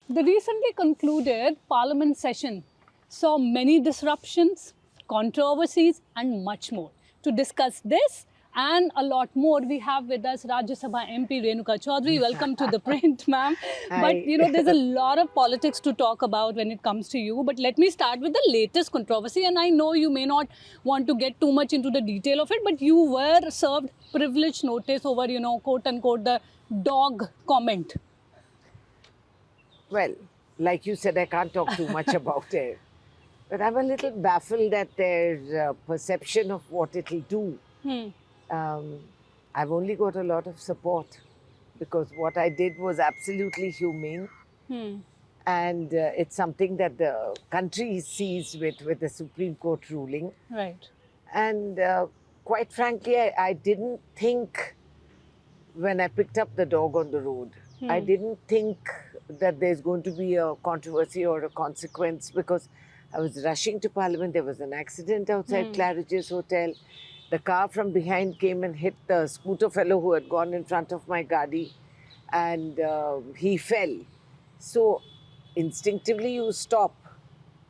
The recently concluded Parliament session saw many disruptions, controversies, and much more. To discuss this and a lot more, we have with us Rajya Sabha MP Renuka Chaudhary. Welcome to the print, ma'am. But I there's a lot of politics to talk about when it comes to you. But let me start with the latest controversy. And I know you may not want to get too much into the detail of it, but you were served privilege notice over, quote unquote, the dog comment. well, like you said, I can't talk too much about it. But I'm a little baffled at their perception of what it'll do. Um, I've only got a lot of support because what I did was absolutely humane. And it's something that the country is seized with the Supreme Court ruling. Right. And quite frankly, I didn't think when I picked up the dog on the road, I didn't think that there's going to be a controversy or a consequence because I was rushing to Parliament. There was an accident outside Claridge's Hotel. The car from behind came and hit the scooter fellow who had gone in front of my Gadi, and he fell. So instinctively, you stop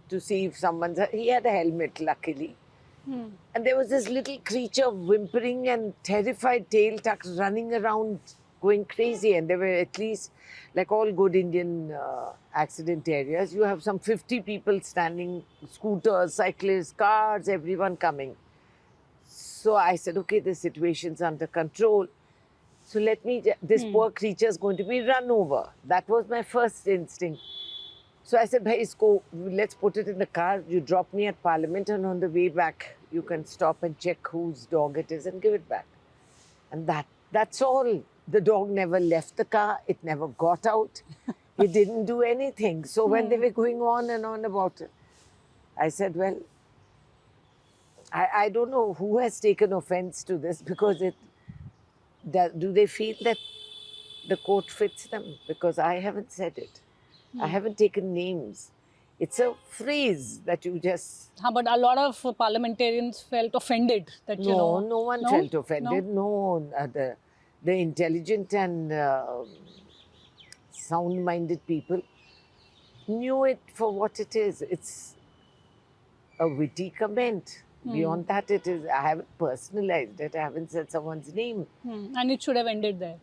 to see if someone's. He had a helmet, luckily. And there was this little creature whimpering and terrified, tail tucked, running around, going crazy. And there were at least, like all good Indian accident areas, you have some 50 people standing, scooters, cyclists, cars, everyone coming. So I said, okay, the situation's under control. So let me, this poor creature is going to be run over. That was my first instinct. So I said, bhai, isko, let's put it in the car. You drop me at Parliament, and on the way back, you can stop and check whose dog it is and give it back. And that's all. The dog never left the car. It never got out. It didn't do anything. So when they were going on and on about it, I said, well, I don't know who has taken offense to this because do they feel that the court fits them? Because I haven't said it. I haven't taken names. It's a phrase that you just. But a lot of parliamentarians felt offended that, No one no? felt offended. No, the intelligent and sound-minded people knew it for what it is. It's a witty comment. Beyond that, it is. I haven't personalized it. I haven't said someone's name. And it should have ended there.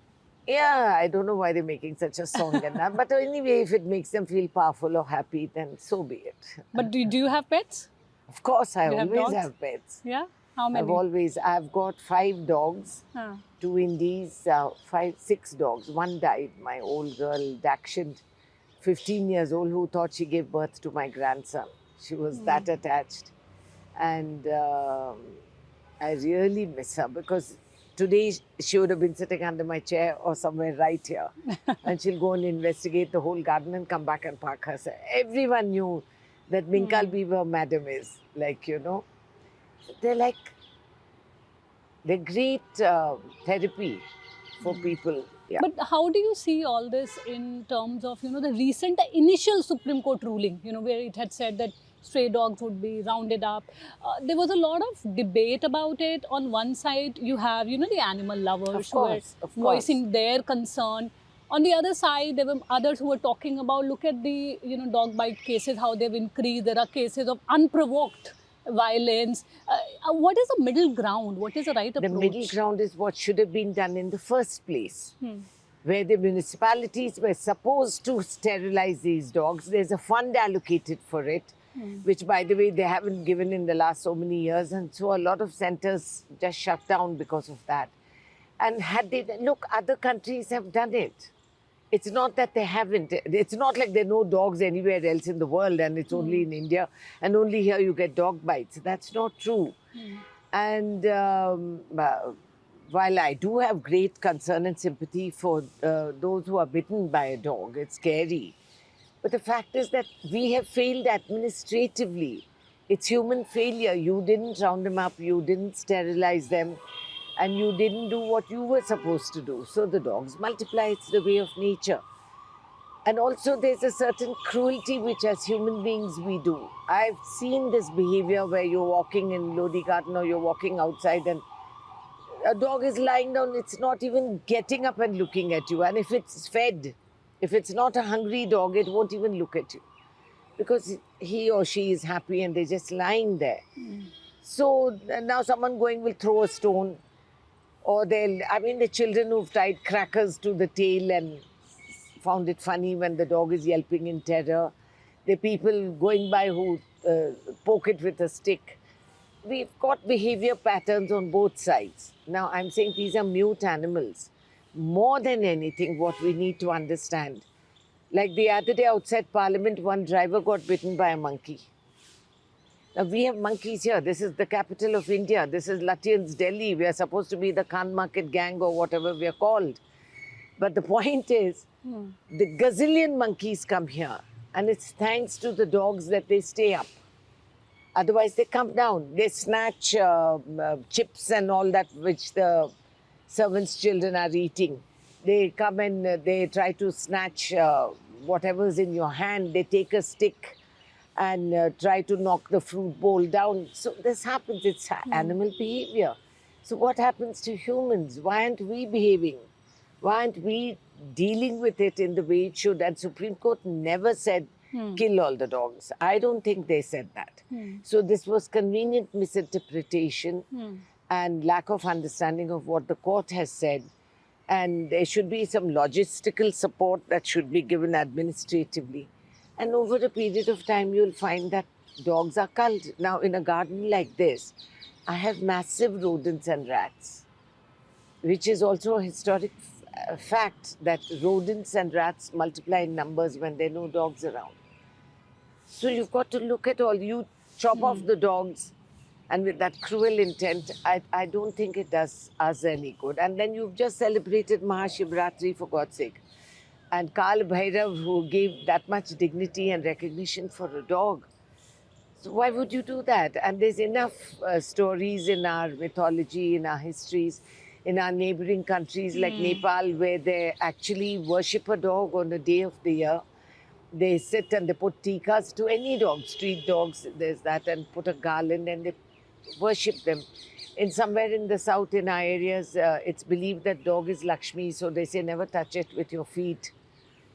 Yeah, I don't know why they're making such a song and that. But anyway, if it makes them feel powerful or happy, then so be it. But do you have pets? Of course, I You have always dogs? have pets. Yeah? How many? I've got 5 dogs, Huh. 2 Indies, 6 dogs. One died, my old girl, Dakshind, 15 years old, who thought she gave birth to my grandson. She was that attached. And I really miss her because today she would have been sitting under my chair or somewhere right here. And she'll go and investigate the whole garden and come back and park herself. Everyone knew that Minkal Beaver madam is like, they're great therapy for people. Yeah. But how do you see all this in terms of, the recent initial Supreme Court ruling, where it had said that stray dogs would be rounded up. There was a lot of debate about it. On one side, you have, the animal lovers who were voicing their concern. On the other side, there were others who were talking about, look at the, dog bite cases, how they've increased. There are cases of unprovoked violence. What is the middle ground? What is the right approach? The middle ground is what should have been done in the first place. Where the municipalities were supposed to sterilize these dogs. There's a fund allocated for it, which, by the way, they haven't given in the last so many years. And so a lot of centers just shut down because of that. And look, other countries have done it. It's not that they haven't. It's not like there are no dogs anywhere else in the world and it's only in India and only here you get dog bites. That's not true. And while I do have great concern and sympathy for those who are bitten by a dog, it's scary. But the fact is that we have failed administratively. It's human failure. You didn't round them up, you didn't sterilize them, and you didn't do what you were supposed to do. So the dogs multiply. It's the way of nature. And also there's a certain cruelty which as human beings we do. I've seen this behavior where you're walking in Lodi Garden or you're walking outside and a dog is lying down. It's not even getting up and looking at you. And if it's fed, If it's not a hungry dog, it won't even look at you because he or she is happy and they're just lying there. So now someone going will throw a stone, or the children who've tied crackers to the tail and found it funny when the dog is yelping in terror. The people going by who poke it with a stick. We've got behavior patterns on both sides. Now, I'm saying these are mute animals. More than anything, what we need to understand, like the other day outside Parliament, one driver got bitten by a monkey. Now, we have monkeys here. This is the capital of India. This is Lutyens, Delhi. We are supposed to be the Khan Market gang or whatever we are called. But the point is, the gazillion monkeys come here. And it's thanks to the dogs that they stay up. Otherwise, they come down. They snatch chips and all that which the servants' children are eating. They come and they try to snatch whatever's in your hand. They take a stick and try to knock the fruit bowl down. So this happens. It's animal behavior. So what happens to humans? Why aren't we behaving? Why aren't we dealing with it in the way it should? And Supreme Court never said, kill all the dogs. I don't think they said that. So this was convenient misinterpretation and lack of understanding of what the court has said. And there should be some logistical support that should be given administratively. And over a period of time, you'll find that dogs are culled. Now, in a garden like this, I have massive rodents and rats, which is also a historic fact that rodents and rats multiply in numbers when there are no dogs around. So you've got to look at all. You chop off the dogs, and with that cruel intent, I don't think it does us any good. And then you've just celebrated Mahashivratri, for God's sake. And Kal Bhairav, who gave that much dignity and recognition for a dog. So why would you do that? And there's enough stories in our mythology, in our histories, in our neighboring countries like Nepal, where they actually worship a dog on a day of the year. They sit and they put tikas to any dog, street dogs, there's that, and put a garland and they worship them. In somewhere in the south, in our areas, it's believed that dog is Lakshmi, so they say never touch it with your feet.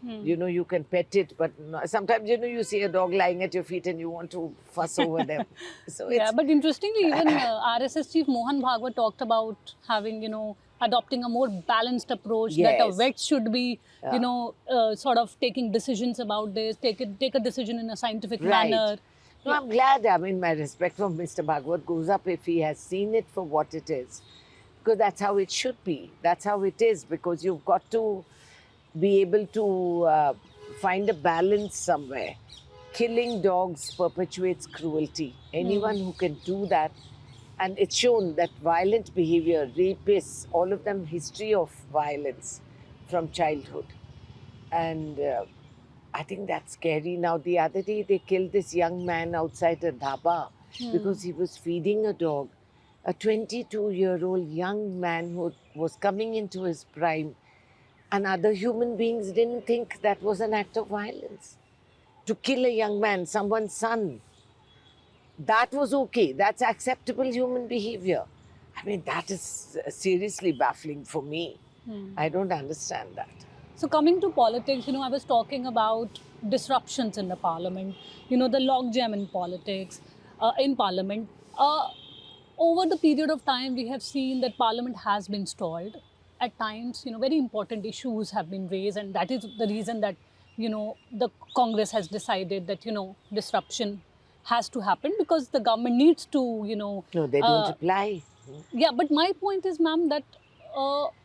You know, you can pet it, but sometimes, you see a dog lying at your feet and you want to fuss over them. So Yeah, but interestingly, even RSS chief Mohan Bhagwat talked about having, adopting a more balanced approach, that a Yes. vet should be, sort of taking decisions about this, take a decision in a scientific Right. manner. No, I'm glad. I mean, my respect for Mr. Bhagwat goes up if he has seen it for what it is. Because that's how it should be. That's how it is. Because you've got to be able to find a balance somewhere. Killing dogs perpetuates cruelty. Anyone who can do that, and it's shown that violent behavior, rapists, all of them, history of violence from childhood. And I think that's scary. Now, the other day, they killed this young man outside a dhaba because he was feeding a dog. A 22-year-old young man who was coming into his prime, and other human beings didn't think that was an act of violence. To kill a young man, someone's son, that was okay. That's acceptable human behavior. I mean, that is seriously baffling for me. I don't understand that. So coming to politics, I was talking about disruptions in the parliament, the logjam in politics, in parliament. Over the period of time, we have seen that parliament has been stalled. At times, very important issues have been raised, and that is the reason that, the Congress has decided that, disruption has to happen because the government needs to, No, they don't apply. Yeah, but my point is, ma'am, that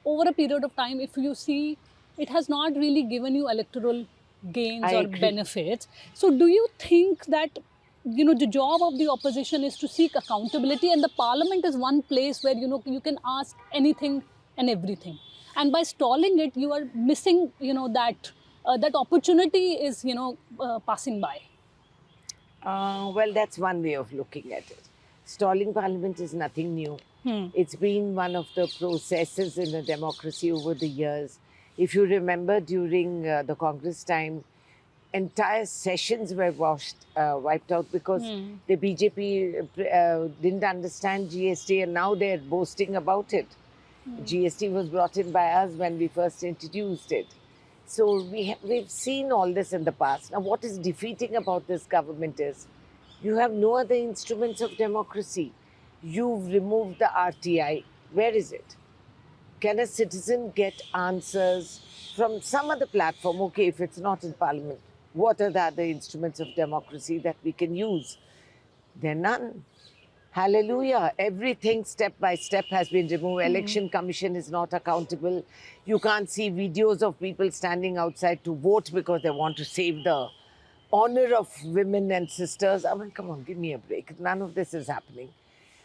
over a period of time, if you see, it has not really given you electoral gains I or agree. benefits. So do you think that, the job of the opposition is to seek accountability, and the parliament is one place where, you can ask anything and everything. And by stalling it, you are missing, that opportunity is, passing by. Well, that's one way of looking at it. Stalling parliament is nothing new. It's been one of the processes in a democracy over the years. If you remember, during the Congress time, entire sessions were wiped out because the BJP didn't understand GST, and now they're boasting about it. GST was brought in by us when we first introduced it. So we've seen all this in the past. Now, what is defeating about this government is you have no other instruments of democracy. You've removed the RTI. Where is it? Can a citizen get answers from some other platform? Okay, if it's not in parliament, what are the other instruments of democracy that we can use? There are none. Hallelujah. Everything step by step has been removed. Election Commission is not accountable. You can't see videos of people standing outside to vote because they want to save the honor of women and sisters. I mean, come on, give me a break. None of this is happening.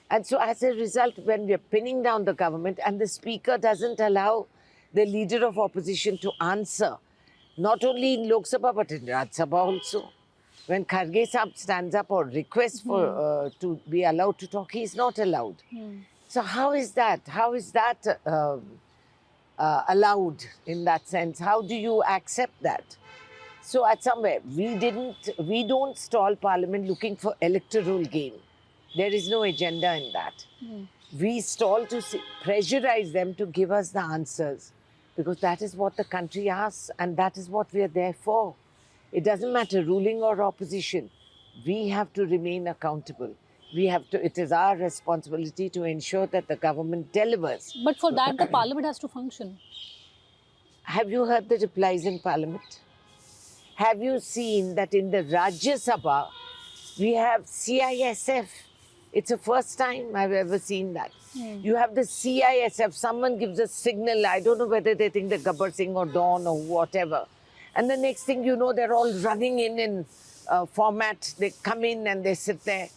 And so as a result, when we're pinning down the government and the speaker doesn't allow the leader of opposition to answer, not only in Lok Sabha but in Rajya Sabha also. When Kharge Sahab stands up or requests for to be allowed to talk, he is not allowed. So how is that? How is that allowed in that sense? How do you accept that? So at somewhere we don't stall Parliament looking for electoral gain. There is no agenda in that. We stall to pressurize them to give us the answers because that is what the country asks and that is what we are there for. It doesn't matter ruling or opposition. We have to remain accountable. It is our responsibility to ensure that the government delivers. But for that, the parliament has to function. Have you heard the replies in parliament? Have you seen that in the Rajya Sabha, we have CISF? It's the first time I've ever seen that. You have the CISF, someone gives a signal, I don't know whether they think they're Gabbar Singh or Dawn or whatever. And the next thing you know, they're all running in format. They come in and they sit there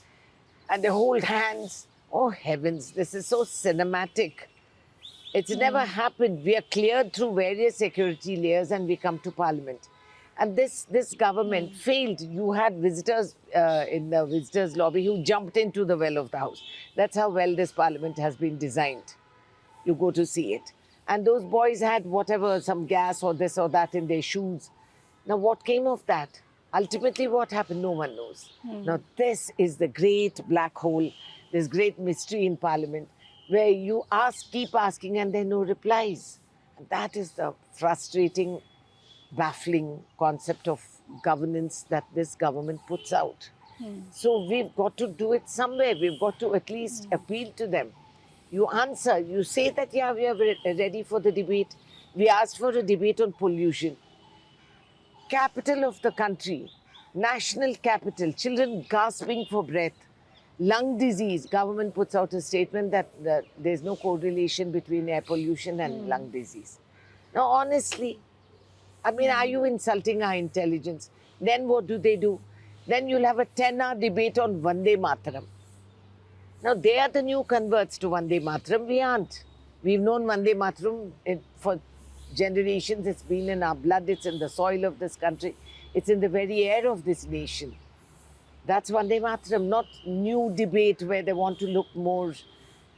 and they hold hands. Oh heavens, this is so cinematic. It's never happened. We are cleared through various security layers and we come to parliament. And this government failed. You had visitors in the visitors lobby who jumped into the well of the house. That's how well this parliament has been designed. You go to see it. And those boys had whatever, some gas or this or that in their shoes. Now, what came of that? Ultimately, what happened? No one knows. Now, this is the great black hole, this great mystery in Parliament, where you keep asking and there are no replies. And that is the frustrating, baffling concept of governance that this government puts out. So we've got to do it somewhere. We've got to at least appeal to them. You answer, you say that, yeah, we are ready for the debate. We asked for a debate on pollution. Capital of the country, national capital, children gasping for breath, lung disease. Government puts out a statement that there's no correlation between air pollution and lung disease. Now, honestly, I mean, are you insulting our intelligence? Then what do? Then you'll have a 10-hour debate on Vande Mataram. Now, they are the new converts to Vande Mataram. We aren't. We've known Vande Mataram for generations. It's been in our blood. It's in the soil of this country. It's in the very air of this nation. That's Vande Mataram, not new debate where they want to look more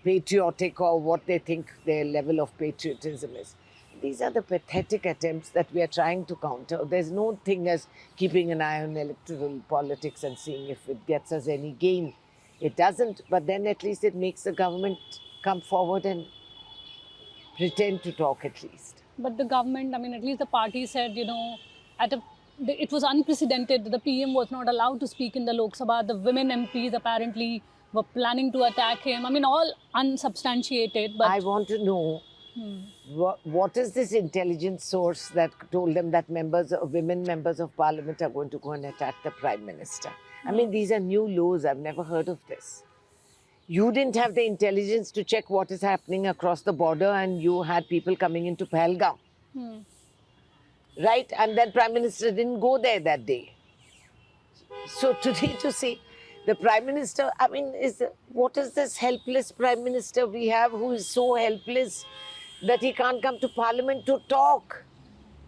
patriotic or what they think their level of patriotism is. These are the pathetic attempts that we are trying to counter. There's no thing as keeping an eye on electoral politics and seeing if it gets us any gain. It doesn't, but then at least it makes the government come forward and pretend to talk at least. But the government, I mean, at least the party said, you know, it was unprecedented. The PM was not allowed to speak in the Lok Sabha. The women MPs apparently were planning to attack him. I mean, all unsubstantiated. But I want to know what is this intelligence source that told them that women members of parliament are going to go and attack the Prime Minister? I mean, these are new laws. I've never heard of this. You didn't have the intelligence to check what is happening across the border and you had people coming into Pahalgam. Right? And then Prime Minister didn't go there that day. So today to say the Prime Minister, I mean, what is this helpless Prime Minister we have who is so helpless that he can't come to Parliament to talk?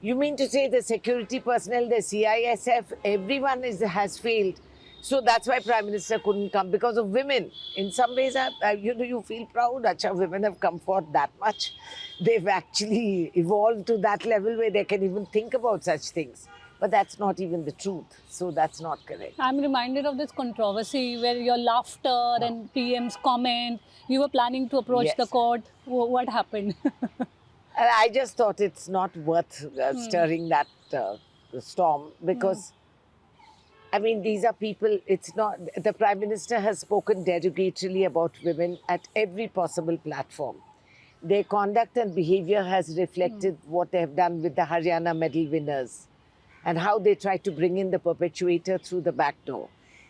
You mean to say the security personnel, the CISF, everyone has failed. So that's why Prime Minister couldn't come, because of women. In some ways, you feel proud. Acha, women have come forth that much. They've actually evolved to that level where they can even think about such things. But that's not even the truth. So that's not correct. I'm reminded of this controversy where your laughter and PM's comment, you were planning to approach the court. What happened? And I just thought it's not worth stirring that storm because, I mean, these are people, it's not, the Prime Minister has spoken derogatorily about women at every possible platform. Their conduct and behavior has reflected what they have done with the Haryana medal winners and how they tried to bring in the perpetuator through the back door.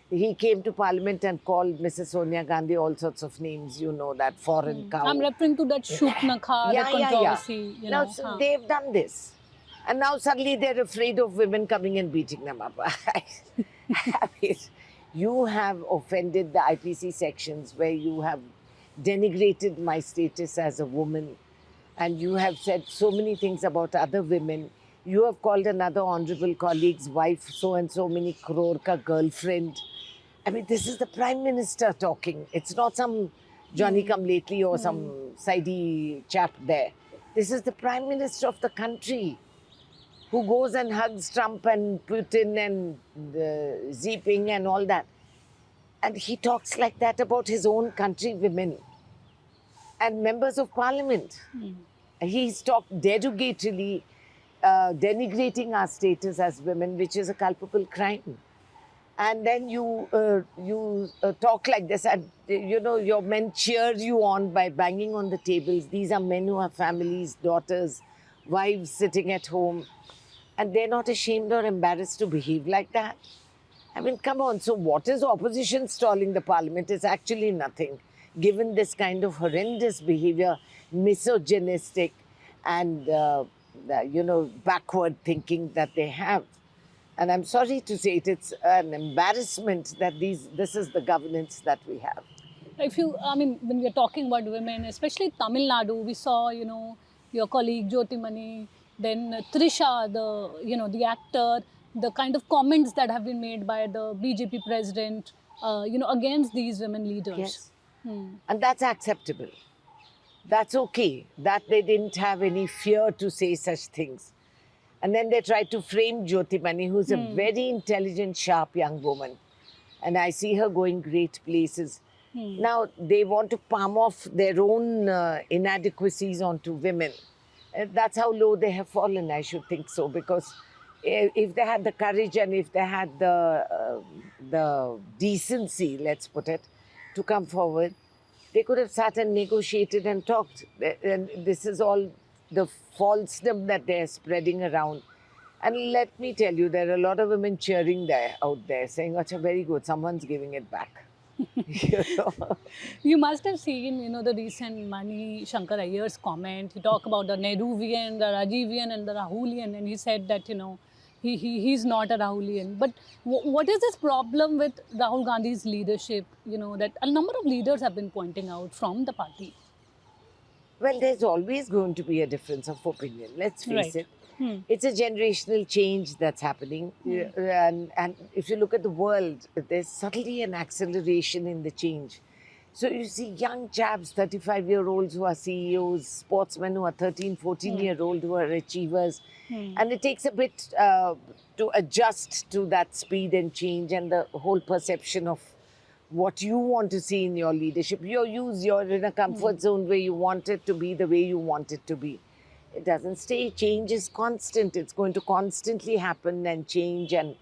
He came to Parliament and called Mrs. Sonia Gandhi all sorts of names, you know, that foreign cow. I'm referring to that Shupnakha, the controversy. You Now, know, so they've done this. And now suddenly they're afraid of women coming and beating them up. I mean, you have offended the IPC sections where you have denigrated my status as a woman and you have said so many things about other women. You have called another honorable colleague's wife so and so many crore ka girlfriend. I mean, this is the Prime Minister talking. It's not some Johnny come lately or some sidey chap there. This is the Prime Minister of the country who goes and hugs Trump and Putin and Xi Jinping and all that. And he talks like that about his own country women and members of parliament. He's talked derogatorily, denigrating our status as women, which is a culpable crime. And then you talk like this, and you know your men cheer you on by banging on the tables. These are men who have families, daughters, wives sitting at home, and they're not ashamed or embarrassed to behave like that. I mean, come on. So what is opposition stalling the parliament? It's actually nothing, given this kind of horrendous behavior, misogynistic and, you know, backward thinking that they have. And I'm sorry to say it, it's an embarrassment that this is the governance that we have. if you, I mean, when we're talking about women, especially Tamil Nadu, we saw, you know, your colleague Jyotimani, then Trisha, the actor, the kind of comments that have been made by the BJP president, against these women leaders. Yes. And that's acceptable. That's okay. That they didn't have any fear to say such things. And then they tried to frame Jyotimani, who's a very intelligent, sharp young woman. And I see her going great places. Now, they want to palm off their own inadequacies onto women. That's how low they have fallen, I should think so. Because if they had the courage and if they had the decency, let's put it, to come forward, they could have sat and negotiated and talked. And this is all the falsedom that they're spreading around. And let me tell you, there are a lot of women cheering out there, saying, "Acha, very good, someone's giving it back." You know? You must have seen, the recent Mani Shankar Iyer's comment. He talked about the Nehruvian, the Rajivian and the Rahulian, and he said that, he's not a Rahulian. But what is this problem with Rahul Gandhi's leadership, that a number of leaders have been pointing out from the party? Well, there's always going to be a difference of opinion, let's face Right. it. It's a generational change that's happening. And if you look at the world, there's suddenly an acceleration in the change. So you see young chaps, 35-year-olds who are CEOs, sportsmen who are 13, 14-year-old who are achievers. And it takes a bit to adjust to that speed and change and the whole perception of what you want to see in your leadership. You're in a comfort zone where you want it to be the way you want it to be. It doesn't stay. Change is constant. It's going to constantly happen and change and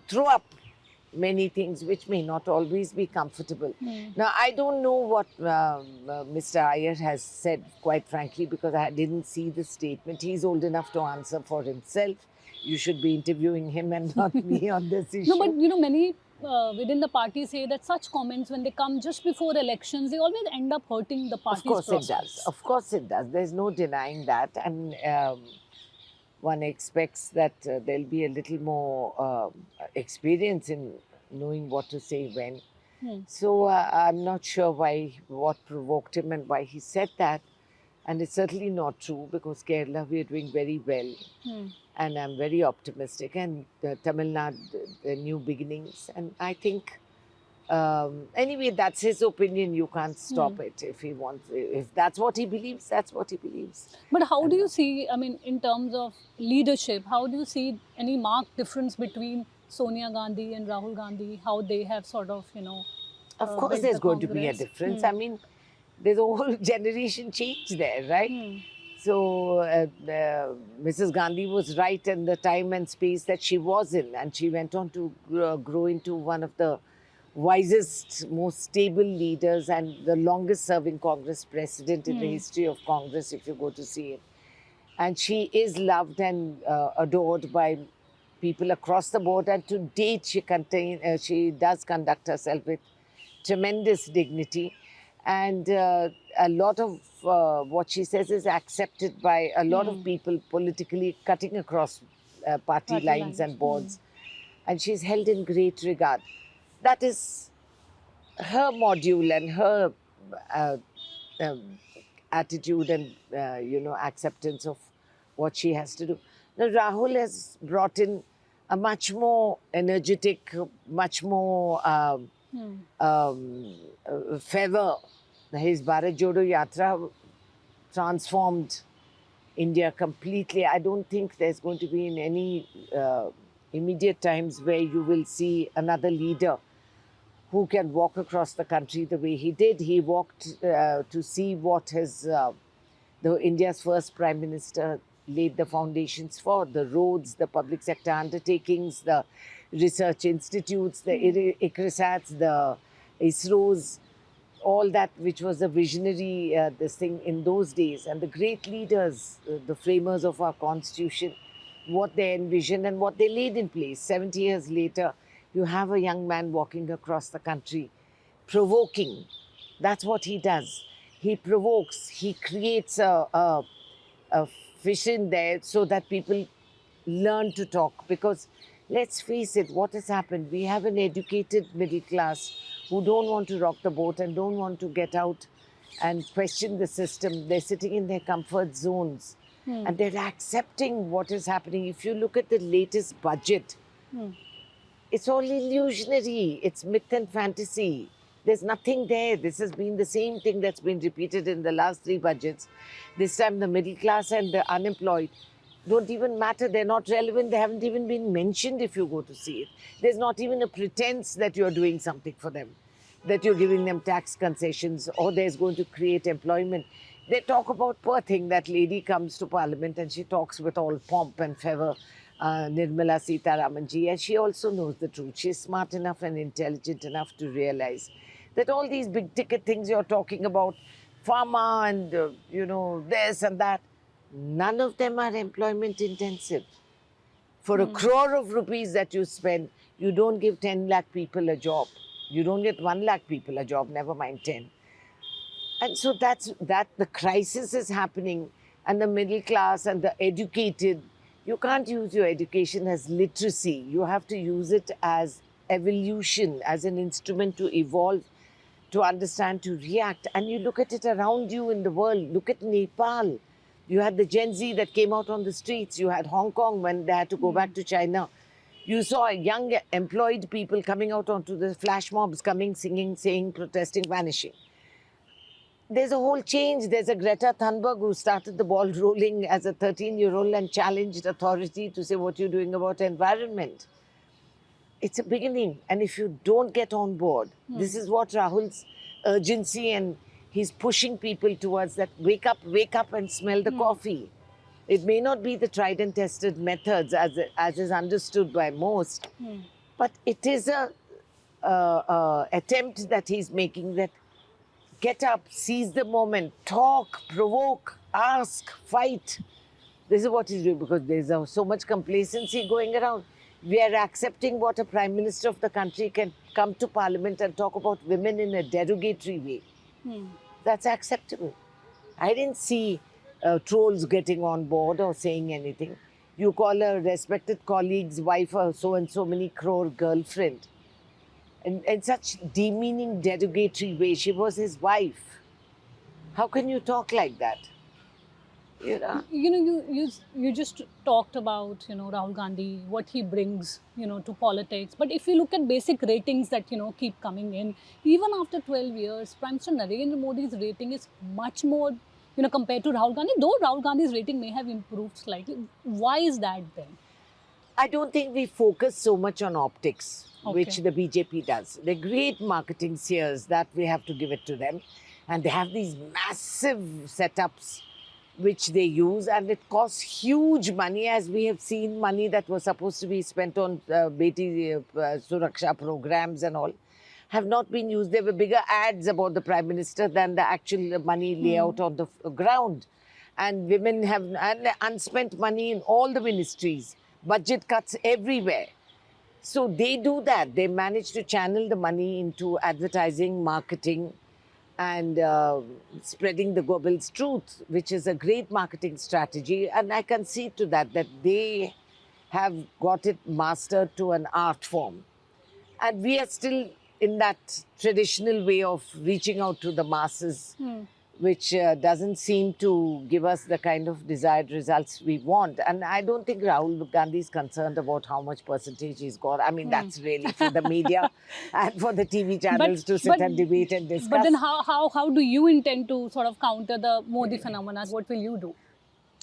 throw up many things which may not always be comfortable. Now, I don't know what Mr. Iyer has said, quite frankly, because I didn't see the statement. He's old enough to answer for himself. You should be interviewing him and not me on this issue. No, but many within the party say that such comments, when they come just before elections, they always end up hurting the party's process. Of course it does. Of course it does. There's no denying that. And one expects that there'll be a little more experience in knowing what to say when. So I'm not sure what provoked him and why he said that. And it's certainly not true, because Kerala, we are doing very well. And I'm very optimistic. And Tamil Nadu, the new beginnings. And I think, anyway, that's his opinion. You can't stop it if he wants. If that's what he believes, that's what he believes. But how do you see, in terms of leadership, how do you see any marked difference between Sonia Gandhi and Rahul Gandhi, how they have sort of, Of course, built there's the going to be a Congress? difference. I mean, there's a whole generation change there, right? So Mrs. Gandhi was right in the time and space that she was in, and she went on to grow into one of the wisest, most stable leaders and the longest serving Congress president in the history of Congress, if you go to see it. And she is loved and adored by people across the board. And to date, she does conduct herself with tremendous dignity. And a lot of what she says is accepted by a lot of people politically, cutting across party lines and boards. And she's held in great regard. That is her module and her um, attitude and acceptance of what she has to do. Now Rahul has brought in a much more energetic, much more fervor. His Bharat Jodo Yatra transformed India completely. I don't think there's going to be in any immediate times where you will see another leader who can walk across the country the way he did. He walked to see what India's first Prime Minister laid the foundations for, the roads, the public sector undertakings, the research institutes, the ICRISATs, the ISROs, all that which was a visionary this thing in those days. And the great leaders, the framers of our constitution, what they envisioned and what they laid in place. 70 years later, you have a young man walking across the country, provoking. That's what he does. He provokes. He creates a vision there so that people learn to talk. Because let's face it, what has happened? We have an educated middle class who don't want to rock the boat and don't want to get out and question the system. They're sitting in their comfort zones and they're accepting what is happening. If you look at the latest budget, it's all illusionary. It's myth and fantasy. There's nothing there. This has been the same thing that's been repeated in the last 3 budgets. This time the middle class and the unemployed don't even matter. They're not relevant. They haven't even been mentioned if you go to see it. There's not even a pretense that you're doing something for them, that you're giving them tax concessions or there's going to create employment. They talk about poor thing. That lady comes to Parliament and she talks with all pomp and fervor, Nirmala Sitharamanji, and she also knows the truth. She's smart enough and intelligent enough to realize that all these big ticket things you're talking about, pharma and, this and that, none of them are employment intensive. For a crore of rupees that you spend, you don't give 10 lakh people a job. You don't get 1 lakh people a job, never mind 10. And so the crisis is happening, and the middle class and the educated, you can't use your education as literacy. You have to use it as evolution, as an instrument to evolve, to understand, to react. And you look at it around you in the world. Look at Nepal. You had the Gen Z that came out on the streets. You had Hong Kong when they had to go back to China. You saw young employed people coming out onto the flash mobs, coming, singing, saying, protesting, vanishing. There's a whole change. There's a Greta Thunberg who started the ball rolling as a 13-year-old and challenged authority to say, what you're doing about environment. It's a beginning. And if you don't get on board, this is what Rahul's urgency, and he's pushing people towards that, wake up and smell the coffee. It may not be the tried and tested methods as is understood by most, but it is a attempt that he's making, that get up, seize the moment, talk, provoke, ask, fight. This is what he's doing, because there's so much complacency going around. We are accepting what a Prime Minister of the country can come to Parliament and talk about women in a derogatory way. That's acceptable. I didn't see trolls getting on board or saying anything. You call a respected colleague's wife a so-and-so many crore girlfriend. In such demeaning, derogatory way. She was his wife. How can you talk like that? You just talked about Rahul Gandhi, what he brings to politics. But if you look at basic ratings that keep coming in, even after 12 years, Prime Minister Narendra Modi's rating is much more compared to Rahul Gandhi. Though Rahul Gandhi's rating may have improved slightly. Why is that then? I don't think we focus so much on optics, which the BJP does. They're great marketing seers, that we have to give it to them. And they have these massive setups which they use, and it costs huge money, as we have seen money that was supposed to be spent on Beti Suraksha programs and all have not been used. There were bigger ads about the Prime Minister than the actual money layout on the ground. And women have unspent money in all the ministries, budget cuts everywhere. So they do that. They manage to channel the money into advertising, marketing, and spreading the Goebbels truth, which is a great marketing strategy. And I can see to that they have got it mastered to an art form. And we are still in that traditional way of reaching out to the masses, which doesn't seem to give us the kind of desired results we want. And I don't think Rahul Gandhi is concerned about how much percentage he's got. I mean, that's really for the media and for the TV channels to sit and debate and discuss. But then how do you intend to sort of counter the Modi phenomena? What will you do?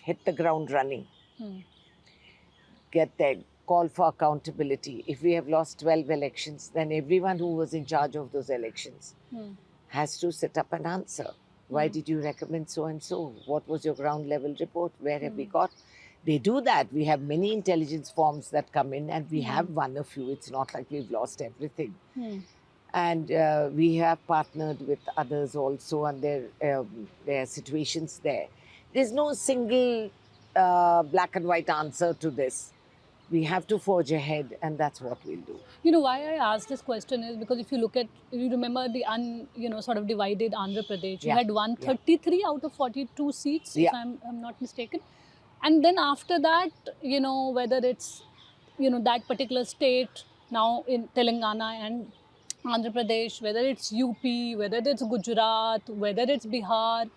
Hit the ground running. Get there. Call for accountability. If we have lost 12 elections, then everyone who was in charge of those elections has to sit up and answer. Why did you recommend so and so? What was your ground level report? Where have we got? They do that. We have many intelligence forms that come in, and we have won a few. It's not like we've lost everything. And we have partnered with others also, and there are situations there. There's no single black and white answer to this. We have to forge ahead, and that's what we'll do. You know, why I asked this question is because if you look at, you remember the sort of divided Andhra Pradesh. You had won 33 out of 42 seats, if I'm not mistaken. And then after that, whether it's, that particular state now in Telangana and Andhra Pradesh, whether it's UP, whether it's Gujarat, whether it's Bihar,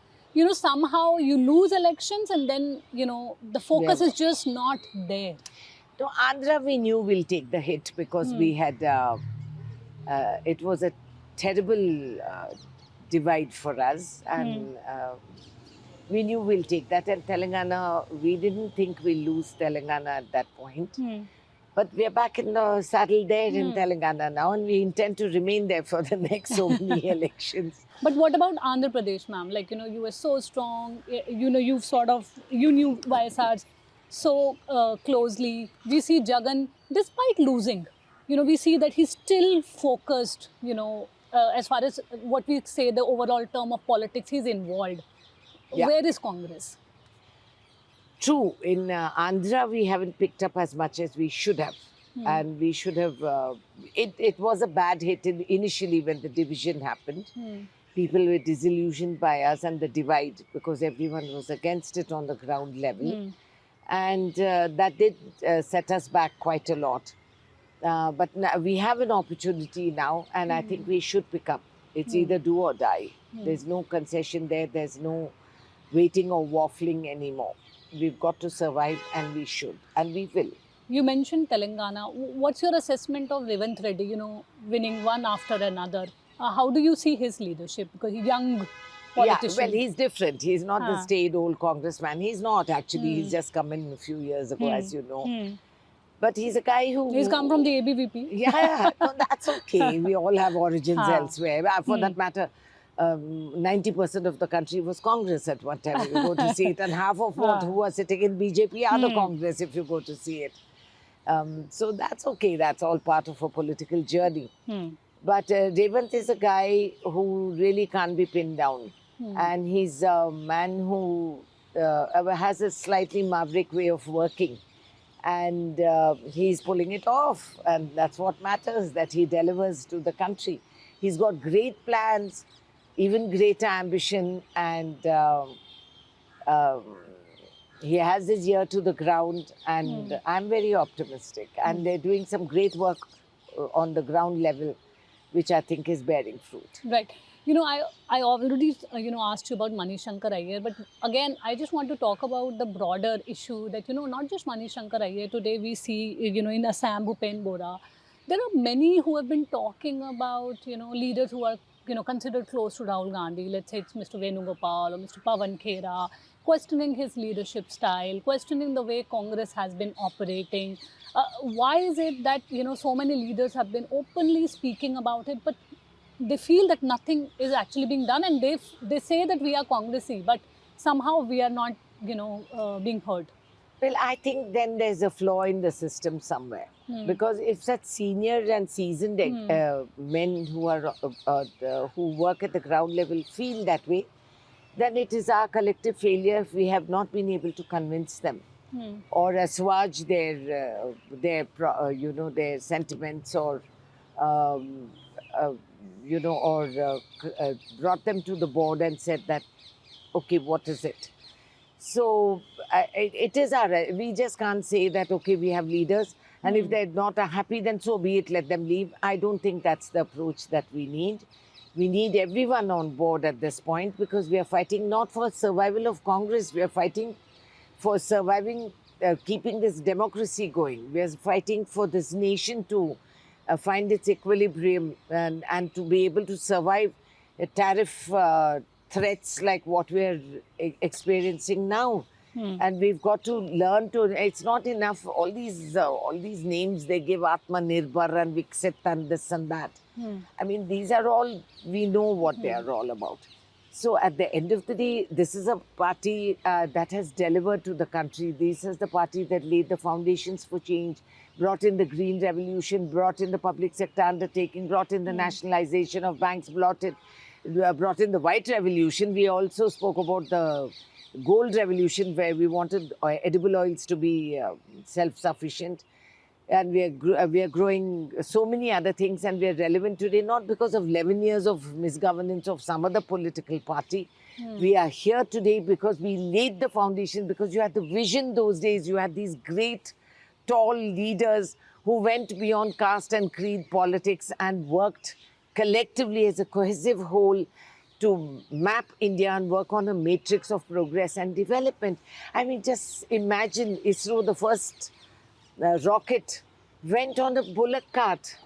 somehow you lose elections and then, the focus is just not there. So Andhra, we knew will take the hit because we had, it was a terrible divide for us, and we knew we'll take that. And Telangana, we didn't think we'll lose Telangana at that point. But we're back in the saddle there in Telangana now, and we intend to remain there for the next so many elections. But what about Andhra Pradesh, ma'am? Like, you were so strong, you knew YSR so closely. We see Jagan, despite losing, we see that he's still focused, as far as what we say, the overall term of politics, he's involved. Yeah. Where is Congress? True, in Andhra, we haven't picked up as much as we should have. And we should have, it was a bad hit initially when the division happened. People were disillusioned by us and the divide because everyone was against it on the ground level. And that did set us back quite a lot. But now we have an opportunity now, and I think we should pick up. It's either do or die. There's no concession there. There's no waiting or waffling anymore. We've got to survive, and we should, and we will. You mentioned Telangana. What's your assessment of Revanth Reddy, winning one after another? How do you see his leadership? Because he's young politician. Yeah, well, he's different. He's not the staid old congressman. He's not actually. He's just come in a few years ago, as you know. But he's a guy who... He's come from the ABVP. Yeah, no, that's okay. We all have origins elsewhere. For that matter, 90% of the country was Congress at one time. You go to see it, and half of who are sitting in BJP are the Congress if you go to see it. So that's okay. That's all part of a political journey. But Revanth is a guy who really can't be pinned down. And he's a man who has a slightly maverick way of working. And he's pulling it off. And that's what matters, that he delivers to the country. He's got great plans, even greater ambition, and he has his ear to the ground, and I'm very optimistic. And they're doing some great work on the ground level, which I think is bearing fruit. Right. I already, asked you about Manishankar Iyer, but again, I just want to talk about the broader issue that, not just Manishankar Iyer. Today we see, in Assam, Bhupen Bora, there are many who have been talking about, leaders who are, considered close to Rahul Gandhi. Let's say it's Mr. Venugopal or Mr. Pawan Khera, questioning his leadership style, questioning the way Congress has been operating. Why is it that, so many leaders have been openly speaking about it, but they feel that nothing is actually being done, and they say that we are Congressy, but somehow we are not, being heard. Well, I think then there's a flaw in the system somewhere. Because if such senior and seasoned men who work at the ground level feel that way, then it is our collective failure if we have not been able to convince them or assuage their sentiments, or um, uh, brought them to the board and said that, okay, what is it? So it is we just can't say that, okay, we have leaders, and if they're not happy, then so be it, let them leave. I don't think that's the approach that we need. We need everyone on board at this point, because we are fighting not for survival of Congress, we are fighting for surviving, keeping this democracy going. We are fighting for this nation to find its equilibrium and to be able to survive tariff threats like what we're experiencing now. And we've got to learn to. It's not enough. All these names they give, Atmanirbhar and Viksit and this and that. I mean, these are all, we know what they are all about. So at the end of the day, this is a party that has delivered to the country. This is the party that laid the foundations for change, brought in the Green Revolution, brought in the public sector undertaking, brought in the nationalization of banks, brought in the White Revolution. We also spoke about the Gold Revolution, where we wanted edible oils to be self-sufficient. And we are growing so many other things, and we are relevant today not because of 11 years of misgovernance of some other political party. We are here today because we laid the foundation, because you had the vision those days. You had these great, tall leaders who went beyond caste and creed politics and worked collectively as a cohesive whole to map India and work on a matrix of progress and development. I mean, just imagine ISRO, the first rocket, went on a bullock cart.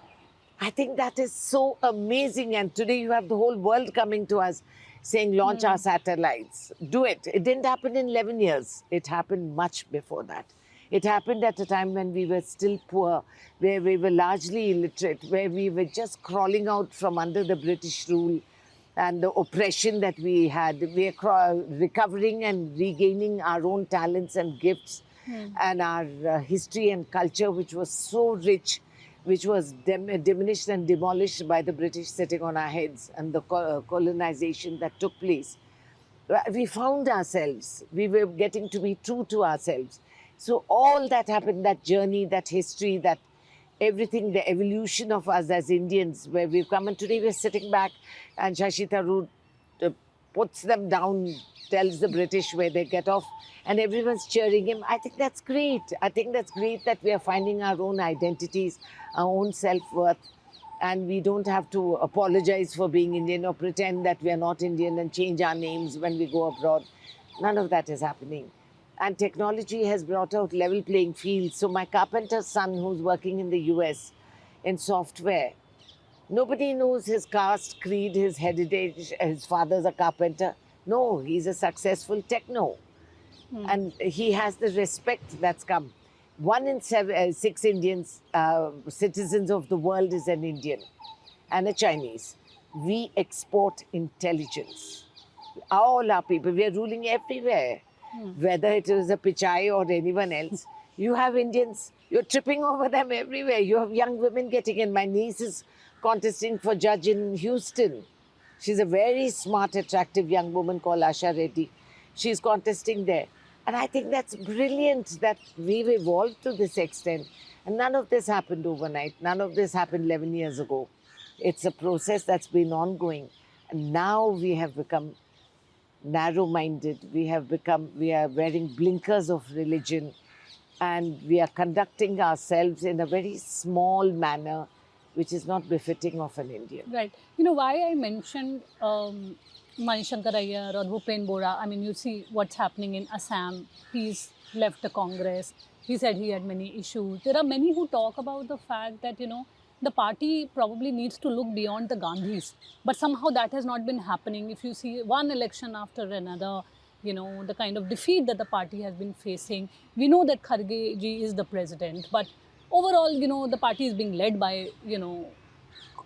I think that is so amazing. And today you have the whole world coming to us saying, launch our satellites. Do it. It didn't happen in 11 years. It happened much before that. It happened at a time when we were still poor, where we were largely illiterate, where we were just crawling out from under the British rule and the oppression that we had. We are recovering and regaining our own talents and gifts and our history and culture, which was so rich, which was diminished and demolished by the British sitting on our heads and the colonization that took place. We found ourselves. We were getting to be true to ourselves. So all that happened, that journey, that history, that everything, the evolution of us as Indians, where we've come, and today we're sitting back and Shashi Tharoor puts them down, tells the British where they get off, and everyone's cheering him. I think that's great. I think that's great that we are finding our own identities, our own self-worth, and we don't have to apologize for being Indian or pretend that we are not Indian and change our names when we go abroad. None of that is happening. And technology has brought out level playing fields. So my carpenter's son, who's working in the US in software, nobody knows his caste, creed, his heritage, his father's a carpenter. No, he's a successful techno. And he has the respect that's come. 1 in 6 Indians, citizens of the world, is an Indian and a Chinese. We export intelligence. All our people, we are ruling everywhere. Whether it is a Pichai or anyone else, you have Indians, you're tripping over them everywhere. You have young women getting in. My niece is contesting for judge in Houston. She's a very smart, attractive young woman called Asha Reddy. She's contesting there. And I think that's brilliant that we've evolved to this extent. And none of this happened overnight. None of this happened 11 years ago. It's a process that's been ongoing. And now we have become narrow-minded. We are wearing blinkers of religion, and we are conducting ourselves in a very small manner, which is not befitting of an Indian. Right. Why I mentioned Manishankar Iyer or Bhupen Bora, I mean, you see what's happening in Assam. He's left the Congress. He said he had many issues. There are many who talk about the fact that, the party probably needs to look beyond the Gandhis. But somehow that has not been happening. If you see one election after another, the kind of defeat that the party has been facing. We know that Kharge ji is the president, but overall, the party is being led by,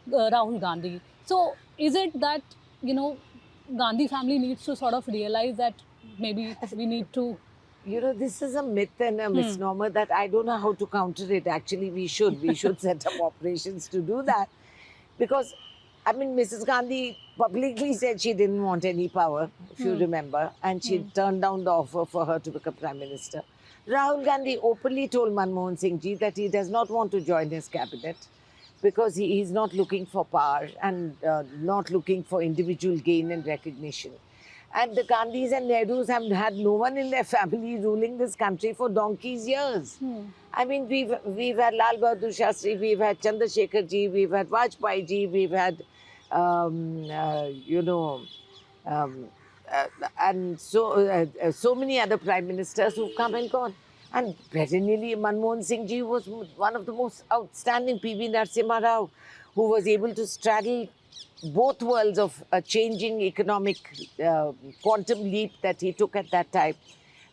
Rahul Gandhi. So is it that, Gandhi family needs to sort of realize that maybe we need to. You know, this is a myth and a misnomer that I don't know how to counter it. Actually, we should. We should set up operations to do that. Because, I mean, Mrs. Gandhi publicly said she didn't want any power, if you remember, and she turned down the offer for her to become Prime Minister. Rahul Gandhi openly told Manmohan Singh ji that he does not want to join his cabinet because he is not looking for power and not looking for individual gain and recognition. And the Gandhis and Nehrus have had no one in their family ruling this country for donkey's years. I mean, we've had Lal Bahadur Shastri, we've had Chandrasekhar ji, we've had Vajpayee ji, we've had, um, and so many other prime ministers who've come and gone. And perennially, Manmohan Singh ji was one of the most outstanding, P.V. Narasimha Rao, who was able to straddle both worlds of a changing economic quantum leap that he took at that time.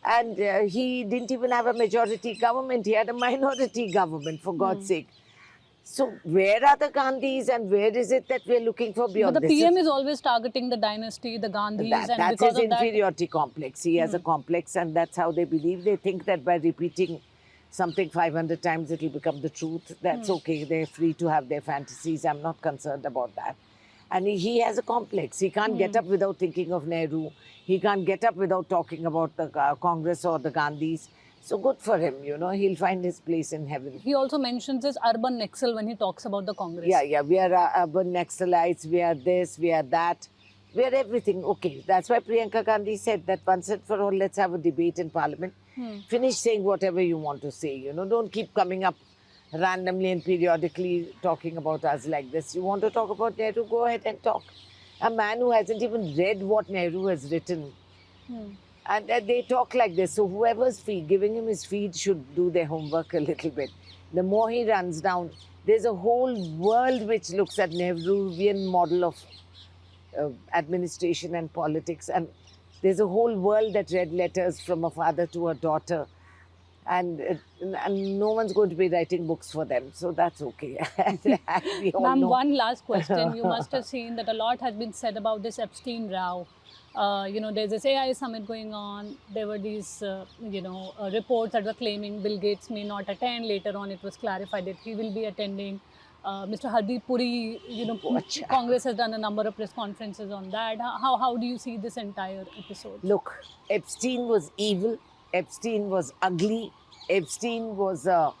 And he didn't even have a majority government, he had a minority government, for God's sake. So where are the Gandhis and where is it that we're looking for beyond But the this? PM is always targeting the dynasty, the Gandhis, and That's because his of that. inferiority complex. He has a complex, and that's how they believe. They think that by repeating something 500 times, it will become the truth. That's okay. They're free to have their fantasies. I'm not concerned about that. And he has a complex. He can't get up without thinking of Nehru. He can't get up without talking about the Congress or the Gandhis. So good for him, you know. He'll find his place in heaven. He also mentions this urban Naxal when he talks about the Congress. Yeah. We are urban Naxalites. We are this, we are that. We are everything. Okay. That's why Priyanka Gandhi said that once and for all, let's have a debate in Parliament. Finish saying whatever you want to say. You know, don't keep coming up randomly and periodically talking about us like this. You want to talk about Nehru, go ahead and talk. A man who hasn't even read what Nehru has written. And they talk like this. So whoever's giving him his feed should do their homework a little bit. The more he runs down, there's a whole world which looks at Nehruvian model of administration and politics. And there's a whole world that read letters from a father to a daughter. And no one's going to be writing books for them. So that's okay. We all Ma'am, know. one last question. You must have seen that a lot has been said about this Epstein row. There's this AI summit going on. There were these, reports that were claiming Bill Gates may not attend. Later on, it was clarified that he will be attending. Mr. Hardeep Puri, Congress has done a number of press conferences on that. How do you see this entire episode? Look, Epstein was evil. Epstein was ugly. Epstein was a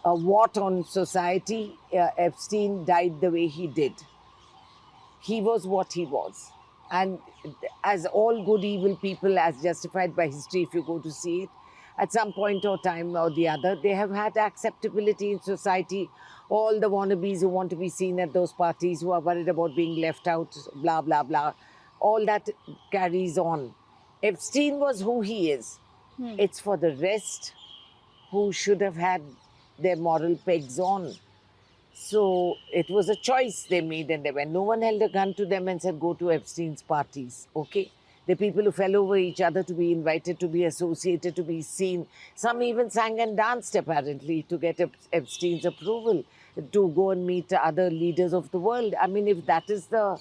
wart on society. Epstein died the way he did. He was what he was. And as all good evil people, as justified by history, if you go to see it, at some point or time or the other, they have had acceptability in society. All the wannabes who want to be seen at those parties, who are worried about being left out, blah, blah, blah, all that carries on. Epstein was who he is. It's for the rest who should have had their moral pegs on. So it was a choice they made and they went. No one held a gun to them and said, go to Epstein's parties, okay? The people who fell over each other to be invited, to be associated, to be seen. Some even sang and danced, apparently, to get Epstein's approval, to go and meet other leaders of the world. I mean, if that is the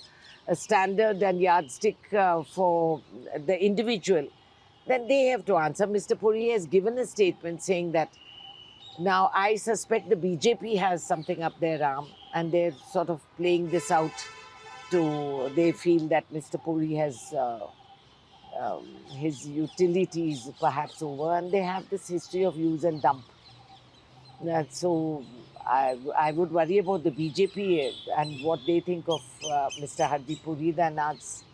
standard and yardstick for the individual, then they have to answer. Mr. Puri has given a statement saying that now I suspect the BJP has something up their arm and they're sort of playing this out they feel that Mr. Puri has his utilities perhaps over, and they have this history of use and dump. So I would worry about the BJP and what they think of Mr. Hardeep Puri than us.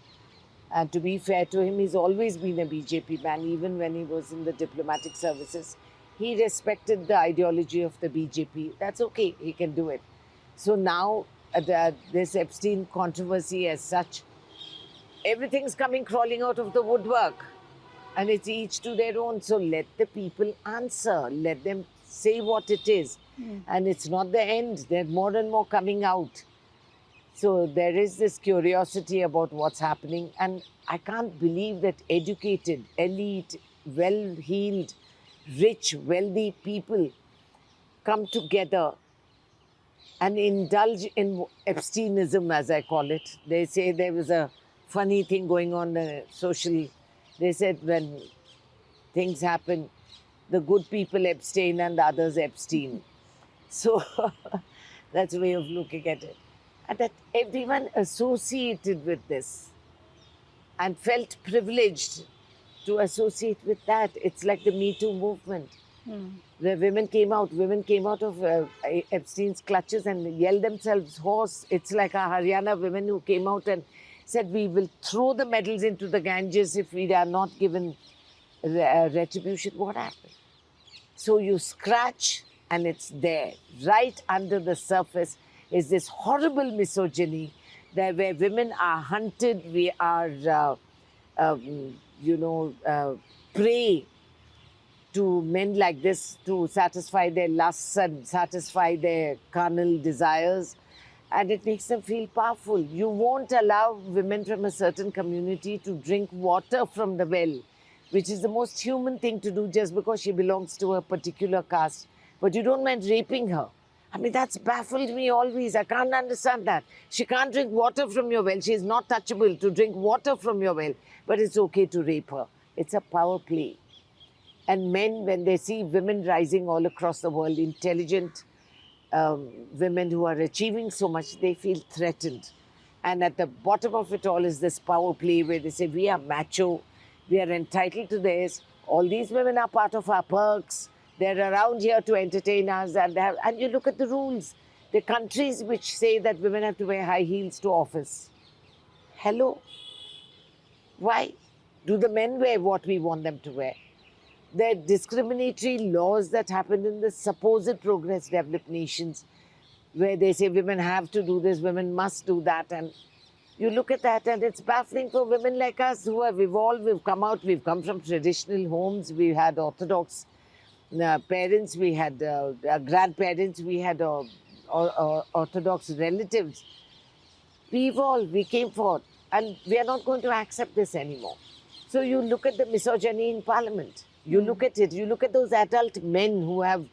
And to be fair to him, he's always been a BJP man, even when he was in the diplomatic services. He respected the ideology of the BJP. That's okay, he can do it. So now, this Epstein controversy as such, everything's coming crawling out of the woodwork. And it's each to their own. So let the people answer. Let them say what it is. And it's not the end. There are more and more coming out. So there is this curiosity about what's happening. And I can't believe that educated, elite, well-heeled, rich, wealthy people come together and indulge in Epsteinism, as I call it. They say there was a funny thing going on social. They said when things happen, the good people abstain and the others abstain. So that's a way of looking at it. And that everyone associated with this and felt privileged to associate with that. It's like the Me Too movement. Where women came out of Epstein's clutches and yelled themselves hoarse. It's like our Haryana women who came out and said, we will throw the medals into the Ganges if we are not given retribution. What happened? So you scratch and it's there. Right under the surface is this horrible misogyny where women are hunted, we are, prey to men like this to satisfy their lusts and satisfy their carnal desires. And it makes them feel powerful. You won't allow women from a certain community to drink water from the well, which is the most human thing to do just because she belongs to a particular caste. But you don't mind raping her. I mean, that's baffled me always. I can't understand that. She can't drink water from your well. She is not touchable to drink water from your well. But it's okay to rape her. It's a power play. And men, when they see women rising all across the world, intelligent women who are achieving so much, they feel threatened. And at the bottom of it all is this power play where they say, we are macho, we are entitled to this, all these women are part of our perks, they're around here to entertain us. And you look at the rules. The countries which say that women have to wear high heels to office. Hello? Why? Do the men wear what we want them to wear? The discriminatory laws that happen in the supposed progress developed nations where they say women have to do this, women must do that. And you look at that and it's baffling for women like us who have evolved, we've come from traditional homes, we had orthodox parents, we had grandparents, we had orthodox relatives. We evolved, we came forth, and we are not going to accept this anymore. So you look at the misogyny in parliament. You look at it, you look at those adult men who have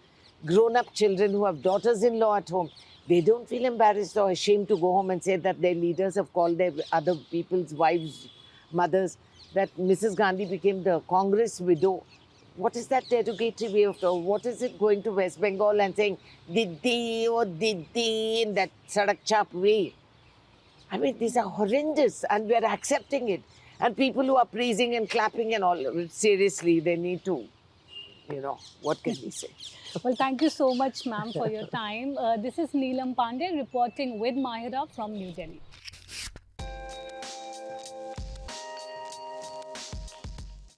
grown-up children, who have daughters-in-law at home. They don't feel embarrassed or ashamed to go home and say that their leaders have called their other people's wives, mothers, that Mrs. Gandhi became the Congress widow. What is that derogatory way of talking? What is it going to West Bengal and saying, Didi, oh Didi, in that sadak chap way? I mean, these are horrendous and we are accepting it. And people who are praising and clapping and all, seriously, they need to, what can we say? Well, thank you so much, ma'am, for your time. This is Neelam Pandey reporting with Mahira from New Delhi.